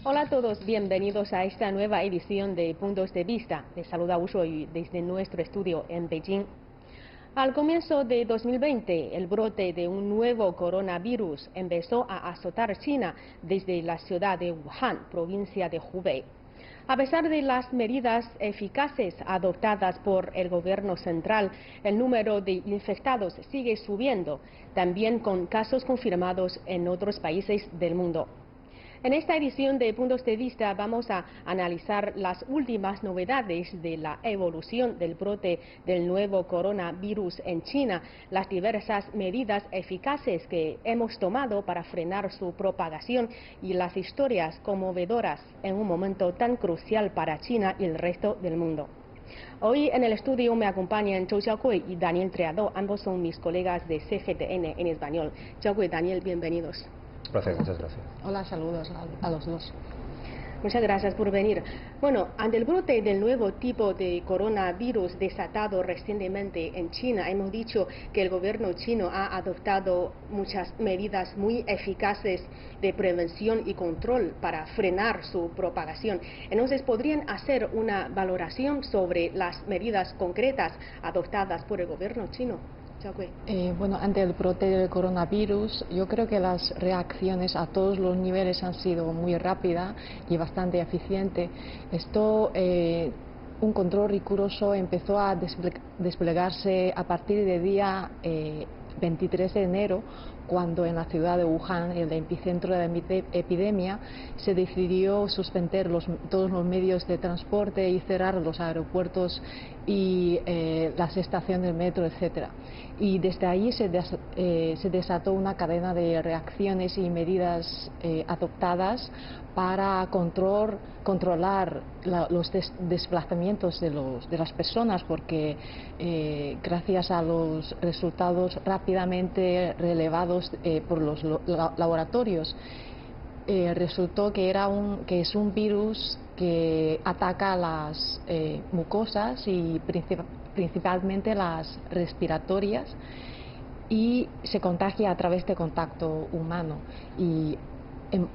Hola a todos, bienvenidos a esta nueva edición de Puntos de Vista. Les saluda Wu Shuoyu desde nuestro estudio en Beijing. Al comienzo de 2020, el brote de un nuevo coronavirus empezó a azotar China desde la ciudad de Wuhan, provincia de Hubei. A pesar de las medidas eficaces adoptadas por el gobierno central, el número de infectados sigue subiendo, también con casos confirmados en otros países del mundo. En esta edición de Puntos de Vista vamos a analizar las últimas novedades de la evolución del brote del nuevo coronavirus en China, las diversas medidas eficaces que hemos tomado para frenar su propagación y las historias conmovedoras en un momento tan crucial para China y el resto del mundo. Hoy en el estudio me acompañan Zhou Xiaokui y Daniel Triado, ambos son mis colegas de CGTN en español. Xiaokui y Daniel, bienvenidos. Gracias, muchas gracias. Hola, saludos a los dos. Muchas gracias por venir. Bueno, ante el brote del nuevo tipo de coronavirus desatado recientemente en China, hemos dicho que el gobierno chino ha adoptado muchas medidas muy eficaces de prevención y control para frenar su propagación. Entonces, ¿podrían hacer una valoración sobre las medidas concretas adoptadas por el gobierno chino? Bueno, ante el brote del coronavirus, yo creo que las reacciones a todos los niveles han sido muy rápidas y bastante eficientes. Un control riguroso empezó a desplegarse a partir del día 23 de enero, cuando en la ciudad de Wuhan, el epicentro de la epidemia, se decidió suspender todos los medios de transporte y cerrar los aeropuertos y las estaciones de metro, etcétera. Y desde ahí se desató una cadena de reacciones y medidas adoptadas para controlar los desplazamientos de las personas, porque gracias a los resultados rápidamente relevados por los laboratorios, resultó que es un virus que ataca las mucosas y principalmente las respiratorias, y se contagia a través de contacto humano. Y en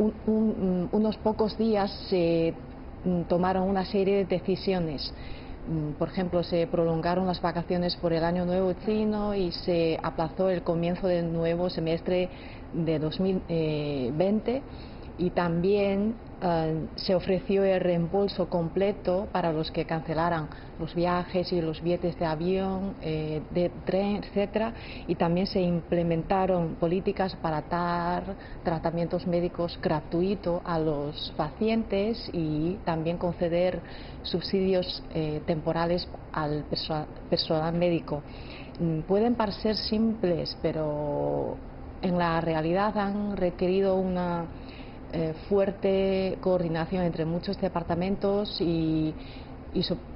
unos pocos días se tomaron una serie de decisiones. Por ejemplo, se prolongaron las vacaciones por el Año Nuevo chino y se aplazó el comienzo del nuevo semestre de 2020, y también se ofreció el reembolso completo para los que cancelaran los viajes y los billetes de avión, de tren, etcétera, y también se implementaron políticas para dar tratamientos médicos gratuitos a los pacientes y también conceder subsidios temporales al personal médico. Pueden parecer simples, pero en la realidad han requerido una fuerte coordinación entre muchos departamentos y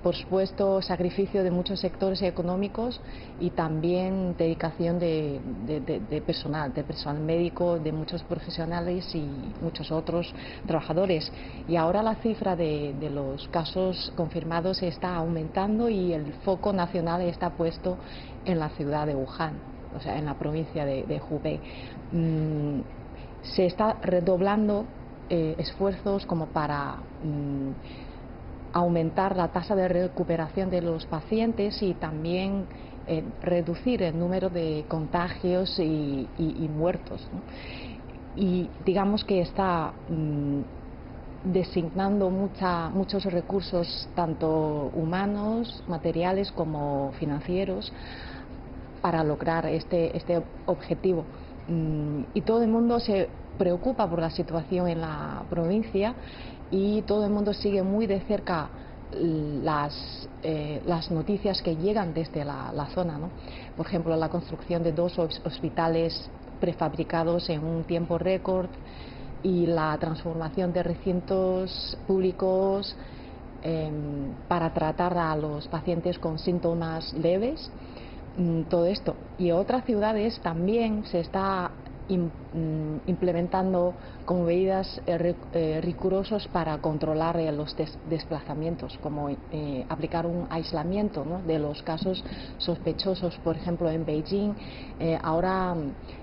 por supuesto sacrificio de muchos sectores económicos, y también dedicación de personal médico, de muchos profesionales y muchos otros trabajadores. Y ahora la cifra de los casos confirmados está aumentando y el foco nacional está puesto en la ciudad de Wuhan, o sea, en la provincia de Hubei. Se está redoblando esfuerzos como para aumentar la tasa de recuperación de los pacientes y también reducir el número de contagios y muertos, ¿no? Y digamos que está designando muchos recursos, tanto humanos, materiales como financieros, para lograr este objetivo. Y todo el mundo se preocupa por la situación en la provincia, y todo el mundo sigue muy de cerca las noticias que llegan desde la zona, ¿no? Por ejemplo, la construcción de 2 hospitales prefabricados en un tiempo récord, y la transformación de recintos públicos para tratar a los pacientes con síntomas leves. Todo esto y otras ciudades también se está implementando como medidas rigurosas para controlar los desplazamientos, como aplicar un aislamiento, ¿no?, de los casos sospechosos. Por ejemplo, en Beijing ahora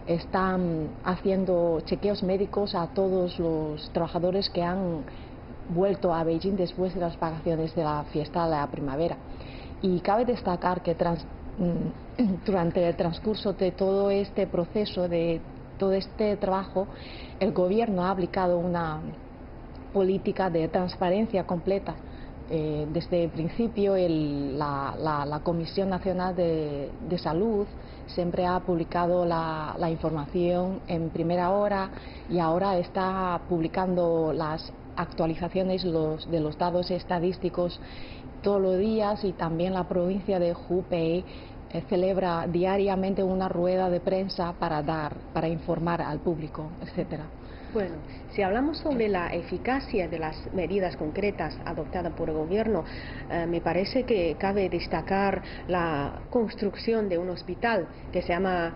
están haciendo chequeos médicos a todos los trabajadores que han vuelto a Beijing después de las vacaciones de la fiesta de la primavera. Y cabe destacar que durante el transcurso de todo este proceso, de todo este trabajo, el gobierno ha aplicado una política de transparencia completa. Desde el principio la Comisión Nacional de Salud siempre ha publicado la información en primera hora, y ahora está publicando las actualizaciones de los datos estadísticos todos los días, y también la provincia de Hubei celebra diariamente una rueda de prensa para informar al público, etcétera. Bueno, si hablamos sobre la eficacia de las medidas concretas adoptadas por el gobierno, me parece que cabe destacar la construcción de un hospital que se llama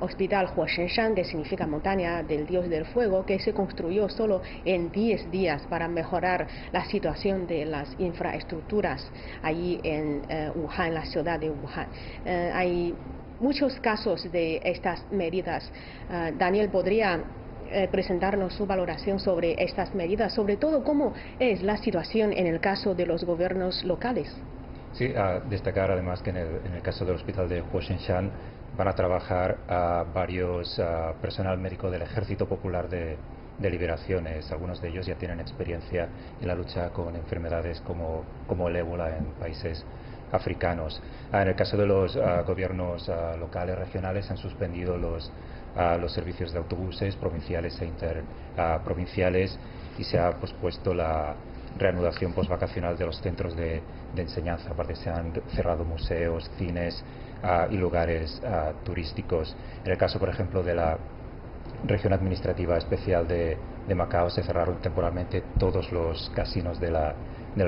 Hospital Huoshenshan, que significa montaña del dios del fuego, que se construyó solo en 10 días para mejorar la situación de las infraestructuras allí en Wuhan, la ciudad de Wuhan. Hay muchos casos de estas medidas. Daniel, ¿podría presentarnos su valoración sobre estas medidas, sobre todo cómo es la situación en el caso de los gobiernos locales? Sí, a destacar además que en el caso del hospital de Huoshenshan van a trabajar varios personal médico del Ejército Popular de Liberaciones. Algunos de ellos ya tienen experiencia en la lucha con enfermedades como el ébola en países africanos. En el caso de los gobiernos locales, regionales, han suspendido los servicios de autobuses provinciales e interprovinciales, y se ha pospuesto la reanudación posvacacional de los centros de enseñanza. Aparte, se han cerrado museos, cines y lugares turísticos. En el caso, por ejemplo, de la región administrativa especial de Macao, se cerraron temporalmente todos los casinos de la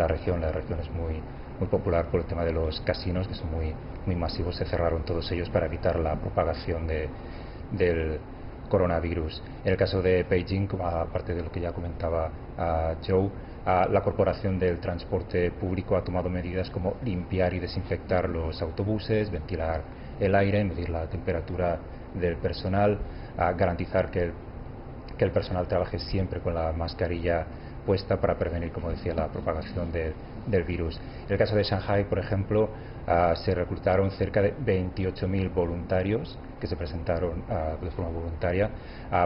región. La región es muy popular por el tema de los casinos, que son muy masivos. Se cerraron todos ellos para evitar la propagación del coronavirus. En el caso de Beijing, aparte de lo que ya comentaba Joe, la Corporación del Transporte Público ha tomado medidas como limpiar y desinfectar los autobuses, ventilar el aire, medir la temperatura del personal, garantizar que el personal trabaje siempre con la mascarilla puesta para prevenir, como decía, la propagación del virus. En el caso de Shanghai, por ejemplo, se reclutaron cerca de 28.000 voluntarios que se presentaron de forma voluntaria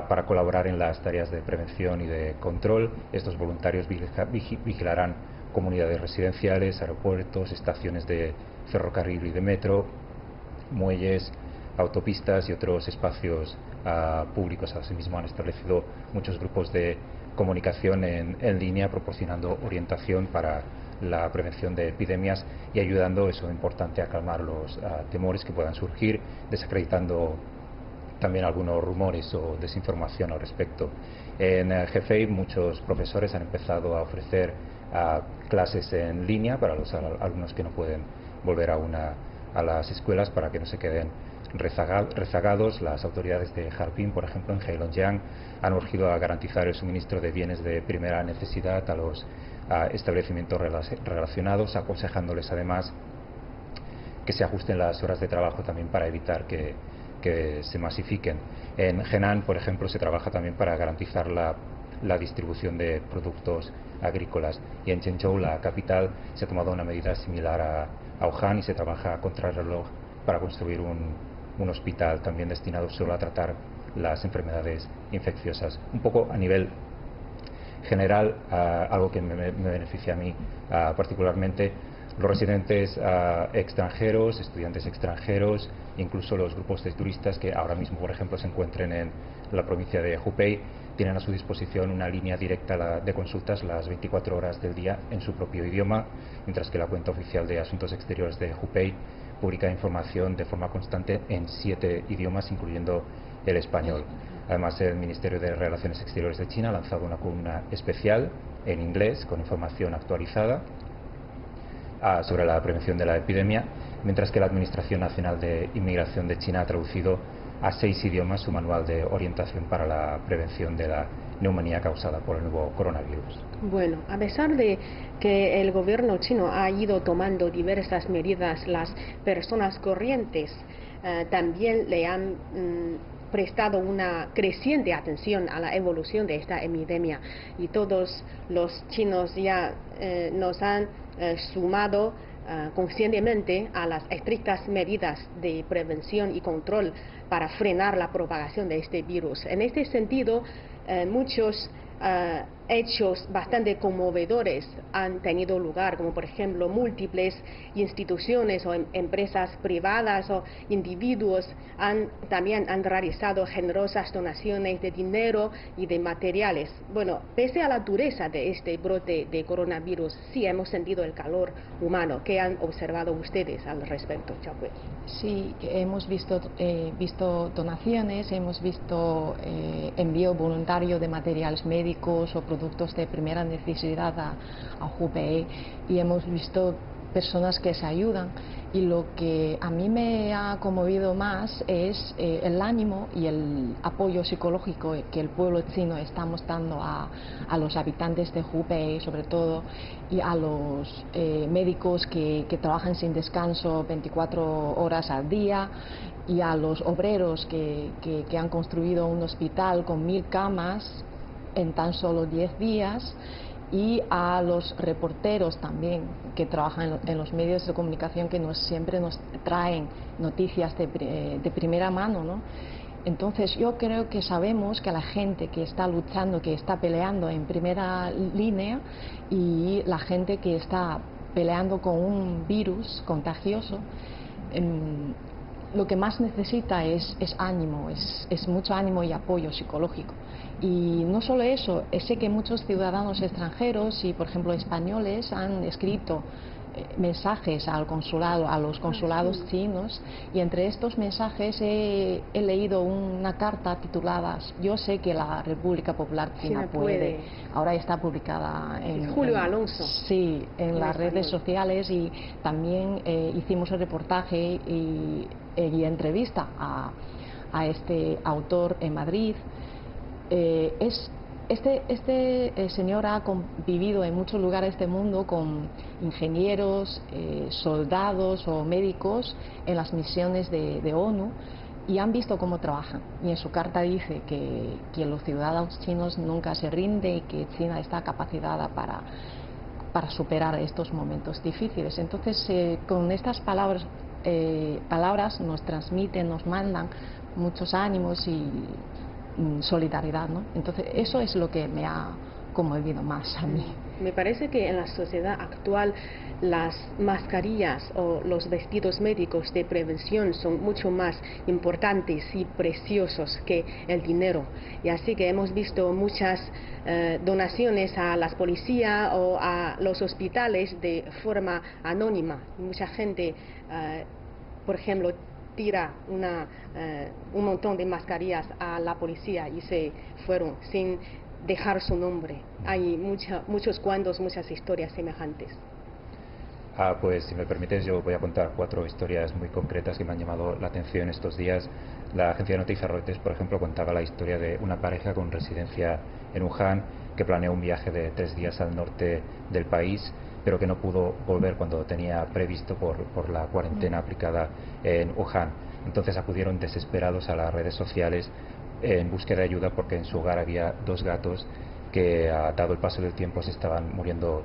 para colaborar en las tareas de prevención y de control. Estos voluntarios vigilarán comunidades residenciales, aeropuertos, estaciones de ferrocarril y de metro, muelles, autopistas y otros espacios públicos. Asimismo, han establecido muchos grupos de comunicación en línea, proporcionando orientación para la prevención de epidemias y ayudando, eso es importante, a calmar los temores que puedan surgir, desacreditando también algunos rumores o desinformación al respecto. En Hefei, muchos profesores han empezado a ofrecer clases en línea para los alumnos que no pueden volver a las escuelas, para que no se queden rezagados. Las autoridades de Harbin, por ejemplo, en Heilongjiang, han urgido a garantizar el suministro de bienes de primera necesidad a los establecimientos relacionados, aconsejándoles además que se ajusten las horas de trabajo también para evitar que se masifiquen. En Henan, por ejemplo, se trabaja también para garantizar la distribución de productos agrícolas, y en Zhengzhou, la capital, se ha tomado una medida similar a Wuhan y se trabaja a contrarreloj para construir un hospital también destinado solo a tratar las enfermedades infecciosas. Un poco a nivel general, algo que me beneficia a mí particularmente, los residentes extranjeros, estudiantes extranjeros, incluso los grupos de turistas que ahora mismo, por ejemplo, se encuentren en la provincia de Hubei, tienen a su disposición una línea directa de consultas las 24 horas del día en su propio idioma, mientras que la cuenta oficial de Asuntos Exteriores de Hubei publica información de forma constante en 7 idiomas, incluyendo el español. Además, el Ministerio de Relaciones Exteriores de China ha lanzado una columna especial en inglés con información actualizada sobre la prevención de la epidemia, mientras que la Administración Nacional de Inmigración de China ha traducido a 6 idiomas su manual de orientación para la prevención de la neumonía causada por el nuevo coronavirus. Bueno, a pesar de que el gobierno chino ha ido tomando diversas medidas, las personas corrientes también le han prestado una creciente atención a la evolución de esta epidemia, y todos los chinos ya nos han sumado conscientemente a las estrictas medidas de prevención y control para frenar la propagación de este virus. En este sentido, muchos hechos bastante conmovedores han tenido lugar, como por ejemplo múltiples instituciones o empresas privadas o individuos también han realizado generosas donaciones de dinero y de materiales. Bueno, pese a la dureza de este brote de coronavirus, sí hemos sentido el calor humano. ¿Qué han observado ustedes al respecto, Chapue? Sí, hemos visto donaciones, hemos visto envío voluntario de materiales médicos o productos de primera necesidad a Hubei, y hemos visto personas que se ayudan, y lo que a mí me ha conmovido más es el ánimo y el apoyo psicológico que el pueblo chino está mostrando a los habitantes de Hubei, sobre todo, y a los médicos que trabajan sin descanso 24 horas al día, y a los obreros que han construido un hospital con 1000 camas en tan solo 10 días, y a los reporteros también que trabajan en los medios de comunicación, que siempre nos traen noticias de primera mano, ¿no? Entonces yo creo que sabemos que la gente que está luchando, que está peleando en primera línea, y la gente que está peleando con un virus contagioso, lo que más necesita es ánimo, es mucho ánimo y apoyo psicológico. Y no solo eso, sé que muchos ciudadanos extranjeros y, por ejemplo, españoles han escrito mensajes al consulado, a los consulados chinos, y entre estos mensajes he leído una carta titulada "Yo sé que la República Popular China puede". Ahora está publicada en Julio Alonso. Sí, en las redes sociales, y también hicimos el reportaje y entrevista a este autor en Madrid. Este señor ha convivido en muchos lugares del mundo con ingenieros, soldados o médicos en las misiones de ONU, y han visto cómo trabajan. Y en su carta dice que los ciudadanos chinos nunca se rinden, y que China está capacitada para superar estos momentos difíciles. Entonces, con estas palabras nos transmiten, nos mandan muchos ánimos y solidaridad, ¿no? Entonces eso es lo que me ha conmovido más a mí. Me parece que en la sociedad actual las mascarillas o los vestidos médicos de prevención son mucho más importantes y preciosos que el dinero, y así que hemos visto muchas donaciones a las policías o a los hospitales de forma anónima. Mucha gente, por ejemplo, tira un montón de mascarillas a la policía y se fueron sin dejar su nombre. Hay muchos cuentos, muchas historias semejantes. Pues si me permites, yo voy a contar 4 historias muy concretas que me han llamado la atención estos días. La agencia de noticias Reuters, por ejemplo, contaba la historia de una pareja con residencia en Wuhan que planeó un viaje de 3 días al norte del país, pero que no pudo volver cuando tenía previsto por la cuarentena aplicada en Wuhan. Entonces acudieron desesperados a las redes sociales en búsqueda de ayuda, porque en su hogar había 2 gatos que, dado el paso del tiempo, se estaban muriendo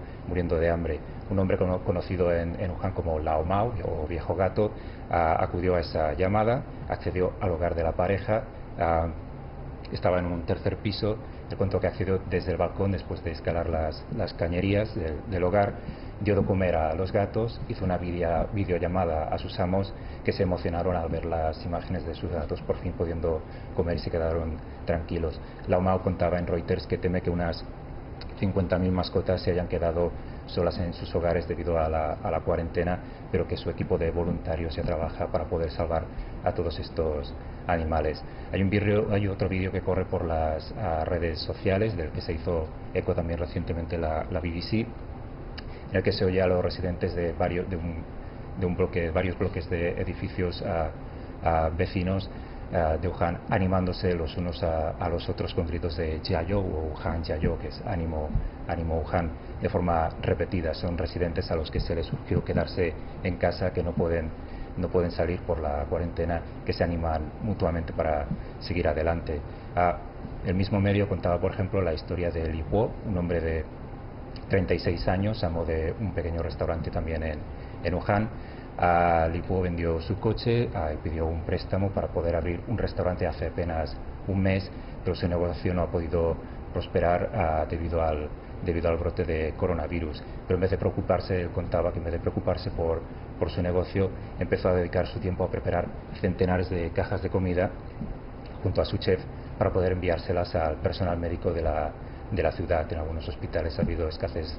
de hambre. Un hombre conocido en Wuhan como Lao Mao, o viejo gato, acudió a esa llamada, accedió al hogar de la pareja. Estaba en un 3er piso. Le contó que accedió desde el balcón después de escalar las cañerías del hogar, dio de comer a los gatos, hizo una videollamada a sus amos, que se emocionaron al ver las imágenes de sus gatos por fin pudiendo comer, y se quedaron tranquilos. Lao Mao contaba en Reuters que teme que unas 50.000 mascotas se hayan quedado solas en sus hogares debido a la cuarentena, pero que su equipo de voluntarios ya trabaja para poder salvar a todos estos animales. Hay otro vídeo que corre por las redes sociales, del que se hizo eco también recientemente la BBC, en el que se oye a los residentes de varios bloques de edificios vecinos de Wuhan, animándose los unos a los otros con gritos de Jiayou o Wuhan Jiayou, que es ánimo Wuhan, de forma repetida. Son residentes a los que se les surgió quedarse en casa, que no pueden salir por la cuarentena, que se animan mutuamente para seguir adelante. El mismo medio contaba, por ejemplo, la historia de Li Guo, un hombre de 36 años, amo de un pequeño restaurante también en Wuhan. Li Guo vendió su coche y pidió un préstamo para poder abrir un restaurante hace apenas un mes, pero su negocio no ha podido prosperar debido al brote de coronavirus. Pero en vez de preocuparse, él contaba que en vez de preocuparse por su negocio, empezó a dedicar su tiempo a preparar centenares de cajas de comida junto a su chef para poder enviárselas al personal médico de la ciudad. En algunos hospitales ha habido escasez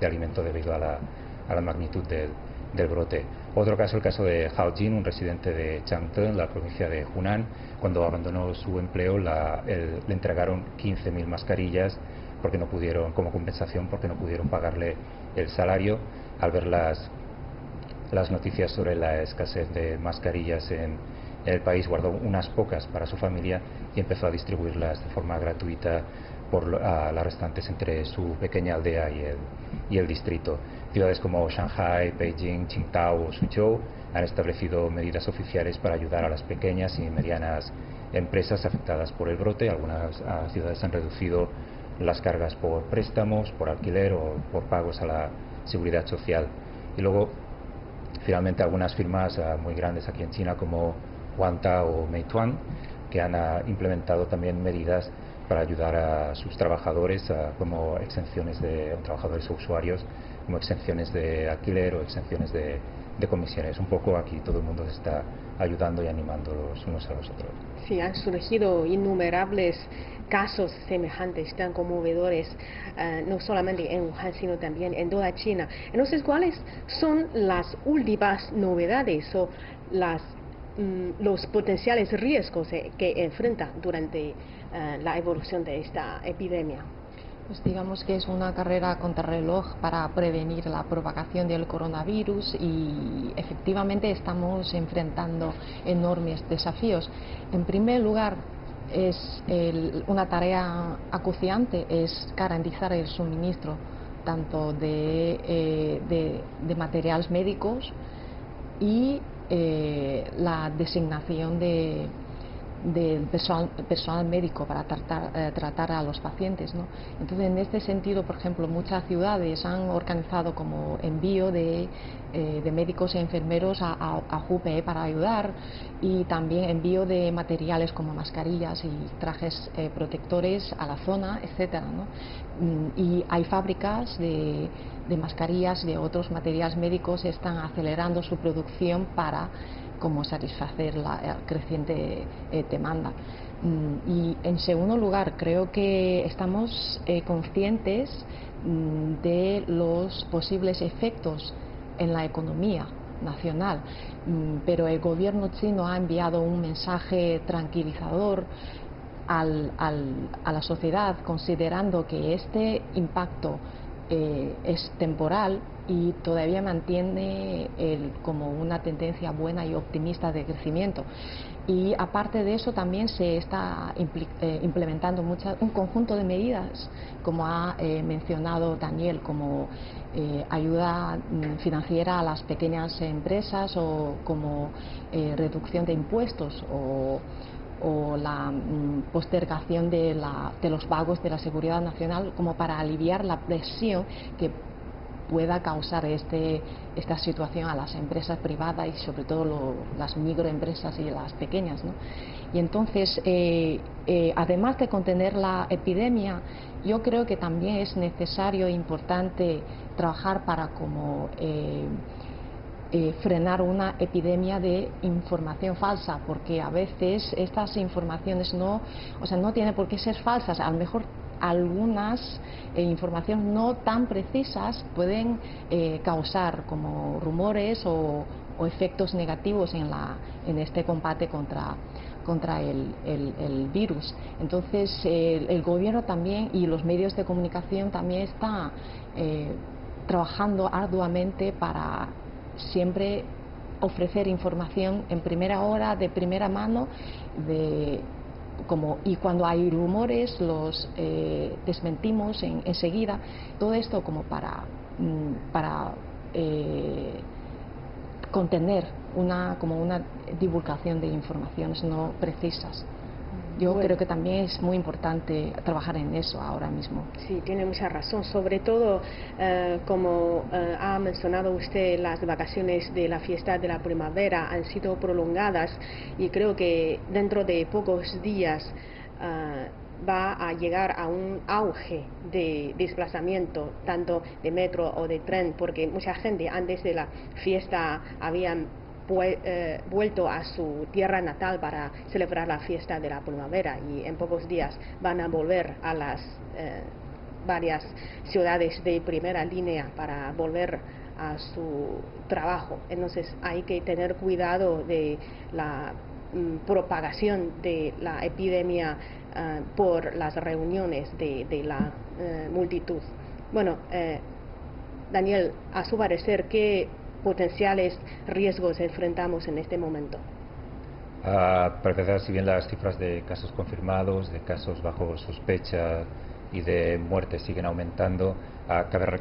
de alimento debido a la magnitud del brote. Otro caso, el caso de Hao Jin, un residente de Changde, en la provincia de Hunan. Cuando abandonó su empleo, le entregaron 15.000 mascarillas porque no pudieron, como compensación, porque no pudieron pagarle el salario. Al ver las noticias sobre la escasez de mascarillas en el país, guardó unas pocas para su familia y empezó a distribuirlas de forma gratuita por las restantes entre su pequeña aldea y el distrito. Ciudades como Shanghai, Beijing, Qingdao o Suzhou han establecido medidas oficiales para ayudar a las pequeñas y medianas empresas afectadas por el brote. Algunas ciudades han reducido las cargas por préstamos, por alquiler o por pagos a la seguridad social. Y luego, finalmente, algunas firmas muy grandes aquí en China como Wanta o Meituan, que han implementado también medidas para ayudar a sus trabajadores, como exenciones de trabajadores o usuarios, como exenciones de alquiler o exenciones de comisiones. Un poco aquí todo el mundo se está ayudando y animando los unos a los otros. Sí, han surgido innumerables casos semejantes, tan conmovedores, no solamente en Wuhan, sino también en toda China. Entonces, ¿cuáles son las últimas novedades o los potenciales riesgos que enfrenta durante la evolución de esta epidemia? Pues digamos que es una carrera contrarreloj para prevenir la propagación del coronavirus y efectivamente estamos enfrentando enormes desafíos. En primer lugar, una tarea acuciante es garantizar el suministro tanto de materiales médicos y la designación del personal médico para tratar a los pacientes, ¿no? Entonces, en este sentido, por ejemplo, muchas ciudades han organizado como envío de médicos y enfermeros a Hubei para ayudar, y también envío de materiales como mascarillas y trajes protectores a la zona, etcétera, ¿no? Y hay fábricas de mascarillas y de otros materiales médicos que están acelerando su producción para como satisfacer la creciente demanda. Y en segundo lugar, creo que estamos conscientes de los posibles efectos en la economía nacional, pero el gobierno chino ha enviado un mensaje tranquilizador a la sociedad, considerando que este impacto es temporal y todavía mantiene como una tendencia buena y optimista de crecimiento. Y aparte de eso, también se está implementando un conjunto de medidas, como ha mencionado Daniel, como ayuda financiera a las pequeñas empresas, o como reducción de impuestos, o la postergación de los pagos de la seguridad nacional, como para aliviar la presión que pueda causar esta situación a las empresas privadas y sobre todo las microempresas y las pequeñas, ¿no? Y entonces, además de contener la epidemia, yo creo que también es necesario e importante trabajar para frenar una epidemia de información falsa, porque a veces estas informaciones no tienen por qué ser falsas. A lo mejor algunas informaciones no tan precisas pueden causar como rumores o efectos negativos en este combate contra el virus. Entonces, el gobierno también y los medios de comunicación también están trabajando arduamente para siempre ofrecer información en primera hora, de primera mano, y cuando hay rumores los desmentimos enseguida. Todo esto como para contener una divulgación de informaciones no precisas. Yo creo que también es muy importante trabajar en eso ahora mismo. Sí, tiene mucha razón. Sobre todo, como ha mencionado usted, las vacaciones de la fiesta de la primavera han sido prolongadas y creo que dentro de pocos días va a llegar a un auge de desplazamiento, tanto de metro o de tren, porque mucha gente antes de la fiesta habían vuelto a su tierra natal para celebrar la fiesta de la primavera, y en pocos días van a volver a las varias ciudades de primera línea para volver a su trabajo. Entonces hay que tener cuidado de la propagación de la epidemia por las reuniones de la multitud. Bueno, Daniel, a su parecer, ¿qué potenciales riesgos enfrentamos en este momento? Para empezar, si bien las cifras de casos confirmados, de casos bajo sospecha y de muertes siguen aumentando, cabe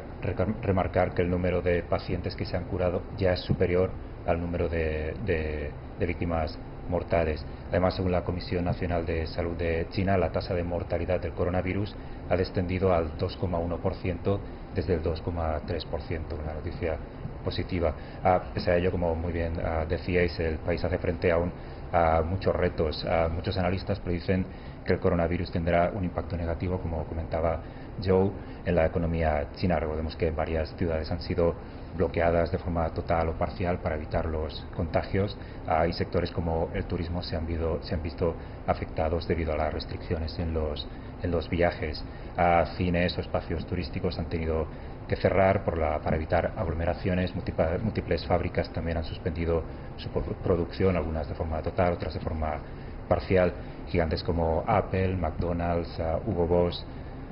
remarcar que el número de pacientes que se han curado ya es superior al número de víctimas mortales. Además, según la Comisión Nacional de Salud de China, la tasa de mortalidad del coronavirus ha descendido al 2,1% desde el 2,3%, una noticia positiva. Pese a ello, como muy bien decíais, el país hace frente a muchos retos. Muchos analistas predicen que el coronavirus tendrá un impacto negativo, como comentaba Joe, en la economía china. Recordemos que varias ciudades han sido bloqueadas de forma total o parcial para evitar los contagios, y sectores como el turismo se han visto afectados debido a las restricciones en los viajes. Cines o espacios turísticos han tenido que cerrar para evitar aglomeraciones. Múltiples fábricas también han suspendido su producción, algunas de forma total, otras de forma parcial. Gigantes como Apple, McDonald's, Hugo Boss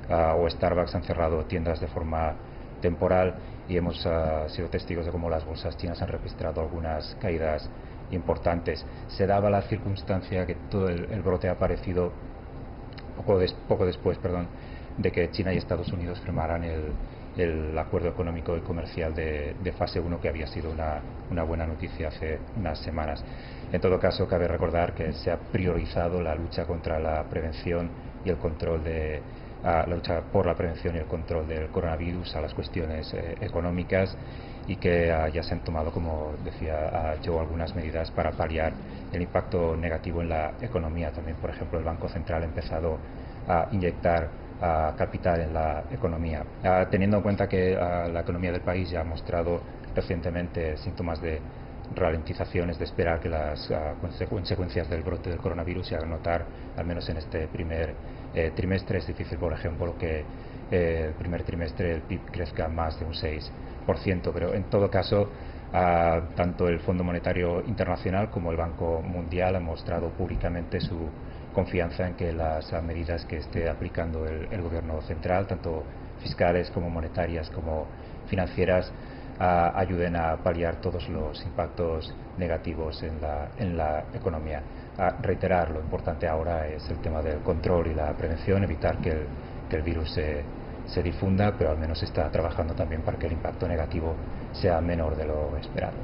o Starbucks han cerrado tiendas de forma temporal, y hemos sido testigos de cómo las bolsas chinas han registrado algunas caídas importantes. Se daba la circunstancia que todo el brote ha aparecido poco después de que China y Estados Unidos firmaran el acuerdo económico y comercial de fase 1, que había sido una buena noticia hace unas semanas. En todo caso, cabe recordar que se ha priorizado la lucha contra la prevención y el control la lucha por la prevención y el control del coronavirus a las cuestiones económicas, y que ya se han tomado, como decía Joe, algunas medidas para paliar el impacto negativo en la economía. También, por ejemplo, el Banco Central ha empezado a inyectar capital en la economía, teniendo en cuenta que la economía del país ya ha mostrado recientemente síntomas de ralentizaciones. De esperar que las consecuencias del brote del coronavirus se hagan notar, al menos en este primer trimestre. Es difícil, por ejemplo, que el primer trimestre el PIB crezca más de un 6%, pero en todo caso, tanto el Fondo Monetario Internacional como el Banco Mundial han mostrado públicamente su confianza en que las medidas que esté aplicando el gobierno central, tanto fiscales como monetarias como financieras, ayuden a paliar todos los impactos negativos en la economía. Reiterar, lo importante ahora es el tema del control y la prevención, evitar que el virus se difunda, pero al menos se está trabajando también para que el impacto negativo sea menor de lo esperado.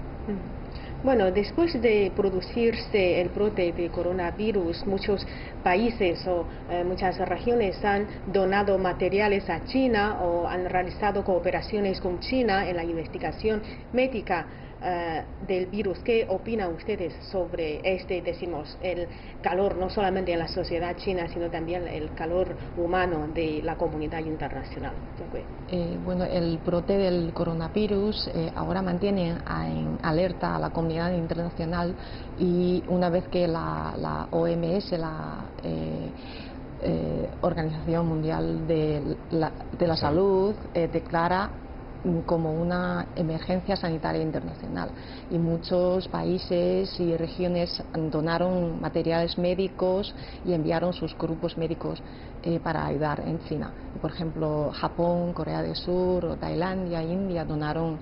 Bueno, después de producirse el brote de coronavirus, muchos países o muchas regiones han donado materiales a China o han realizado cooperaciones con China en la investigación médica del virus. ¿Qué opinan ustedes sobre el calor, no solamente en la sociedad china, sino también el calor humano de la comunidad internacional? Bueno, el brote del coronavirus ahora mantiene en alerta a la comunidad internacional, y una vez que la OMS, la Organización Mundial de la Salud, declara como una emergencia sanitaria internacional, y muchos países y regiones donaron materiales médicos y enviaron sus grupos médicos para ayudar en China. Por ejemplo, Japón, Corea del Sur, Tailandia, India donaron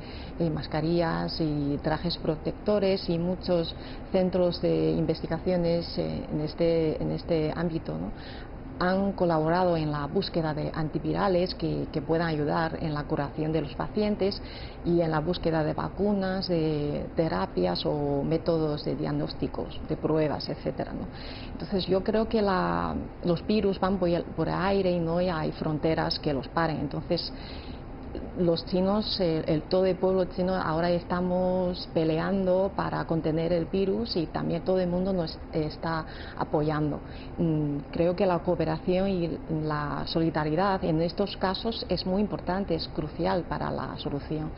mascarillas y trajes protectores, y muchos centros de investigaciones en este ámbito, ¿no?, han colaborado en la búsqueda de antivirales que puedan ayudar en la curación de los pacientes y en la búsqueda de vacunas, de terapias o métodos de diagnósticos, de pruebas, etcétera, ¿no? Entonces yo creo que los virus van por el aire y no hay fronteras que los paren. Entonces los chinos, todo el pueblo chino, ahora estamos peleando para contener el virus, y también todo el mundo nos está apoyando. Creo que la cooperación y la solidaridad en estos casos es muy importante, es crucial para la solución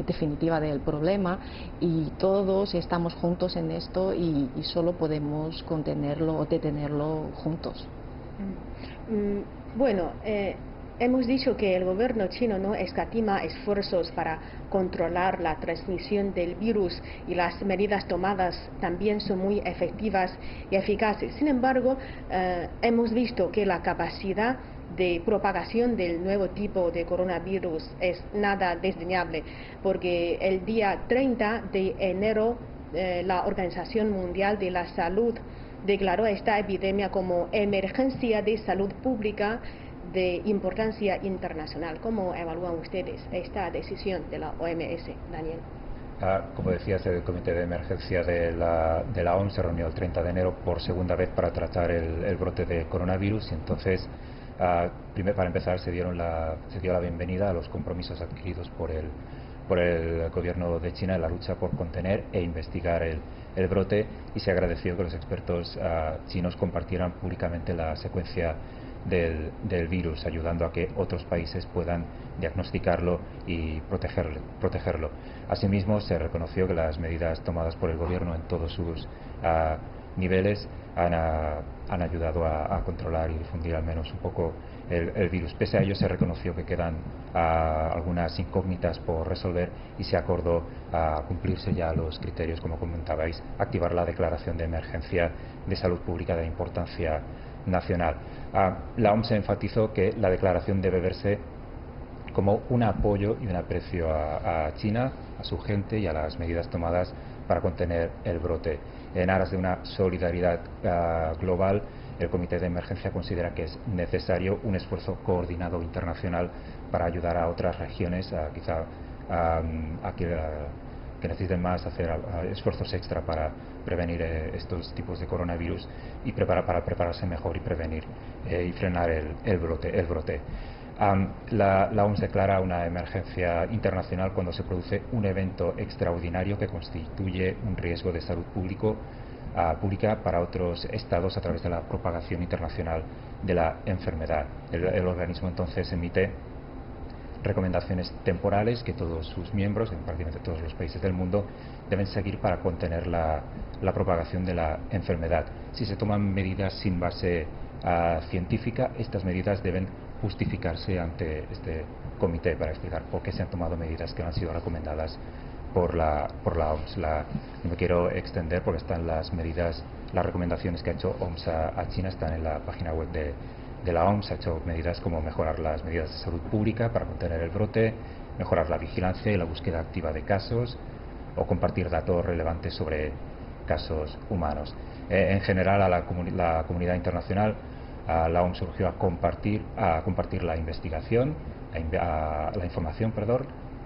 definitiva del problema, y todos estamos juntos en esto, y solo podemos contenerlo o detenerlo juntos. Bueno, hemos dicho que el gobierno chino no escatima esfuerzos para controlar la transmisión del virus, y las medidas tomadas también son muy efectivas y eficaces. Sin embargo, hemos visto que la capacidad de propagación del nuevo tipo de coronavirus es nada desdeñable, porque el día 30 de enero la Organización Mundial de la Salud declaró esta epidemia como emergencia de salud pública de importancia internacional. ¿Cómo evalúan ustedes esta decisión de la OMS, Daniel? Como decías, el Comité de Emergencia de la OMS se reunió el 30 de enero por segunda vez para tratar el brote de coronavirus, y entonces, para empezar, se dio la bienvenida a los compromisos adquiridos por el gobierno de China en la lucha por contener e investigar el brote, y se agradeció que los expertos chinos compartieran públicamente la secuencia del virus, ayudando a que otros países puedan diagnosticarlo y protegerlo. Asimismo, se reconoció que las medidas tomadas por el gobierno en todos sus niveles han ayudado a controlar y difundir al menos un poco el virus. Pese a ello, se reconoció que quedan algunas incógnitas por resolver, y se acordó cumplirse ya los criterios, como comentabais, activar la declaración de emergencia de salud pública de importancia nacional. La OMS enfatizó que la declaración debe verse como un apoyo y un aprecio a China, a su gente y a las medidas tomadas para contener el brote. En aras de una solidaridad global, el Comité de Emergencia considera que es necesario un esfuerzo coordinado internacional para ayudar a otras regiones, quizá que necesiten más, hacer esfuerzos extra para prevenir estos tipos de coronavirus, y para prepararse mejor y prevenir y frenar el brote. La OMS declara una emergencia internacional cuando se produce un evento extraordinario que constituye un riesgo de salud pública para otros estados a través de la propagación internacional de la enfermedad. El organismo entonces emite recomendaciones temporales que todos sus miembros, en prácticamente todos los países del mundo, deben seguir para contener la propagación de la enfermedad. Si se toman medidas sin base científica, estas medidas deben justificarse ante este comité para explicar por qué se han tomado medidas que no han sido recomendadas por la OMS. No me quiero extender porque están las recomendaciones que ha hecho OMS a China, están en la página web de la OMS. Ha hecho medidas como mejorar las medidas de salud pública para contener el brote, mejorar la vigilancia y la búsqueda activa de casos, o compartir datos relevantes sobre casos humanos. En general, a la comunidad internacional, la OMS surgió a compartir la investigación, la información,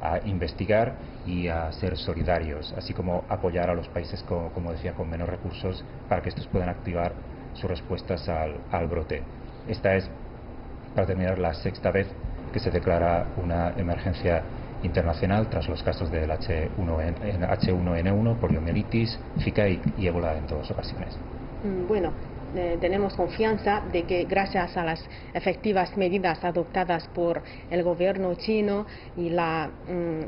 a investigar y a ser solidarios, así como apoyar a los países, como decía, con menos recursos, para que estos puedan activar sus respuestas al brote. Esta es, para terminar, la sexta vez que se declara una emergencia internacional tras los casos del H1N1, poliomielitis, Zika y ébola en 2 ocasiones. Bueno, tenemos confianza de que gracias a las efectivas medidas adoptadas por el gobierno chino y la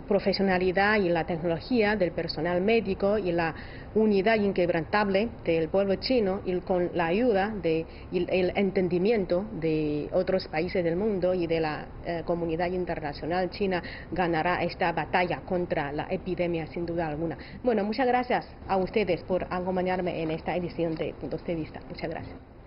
profesionalidad y la tecnología del personal médico y la unidad inquebrantable del pueblo chino, y con la ayuda y el entendimiento de otros países del mundo y de la comunidad internacional, China ganará esta batalla contra la epidemia sin duda alguna. Bueno, muchas gracias a ustedes por acompañarme en esta edición de Puntos de Vista. Muchas gracias.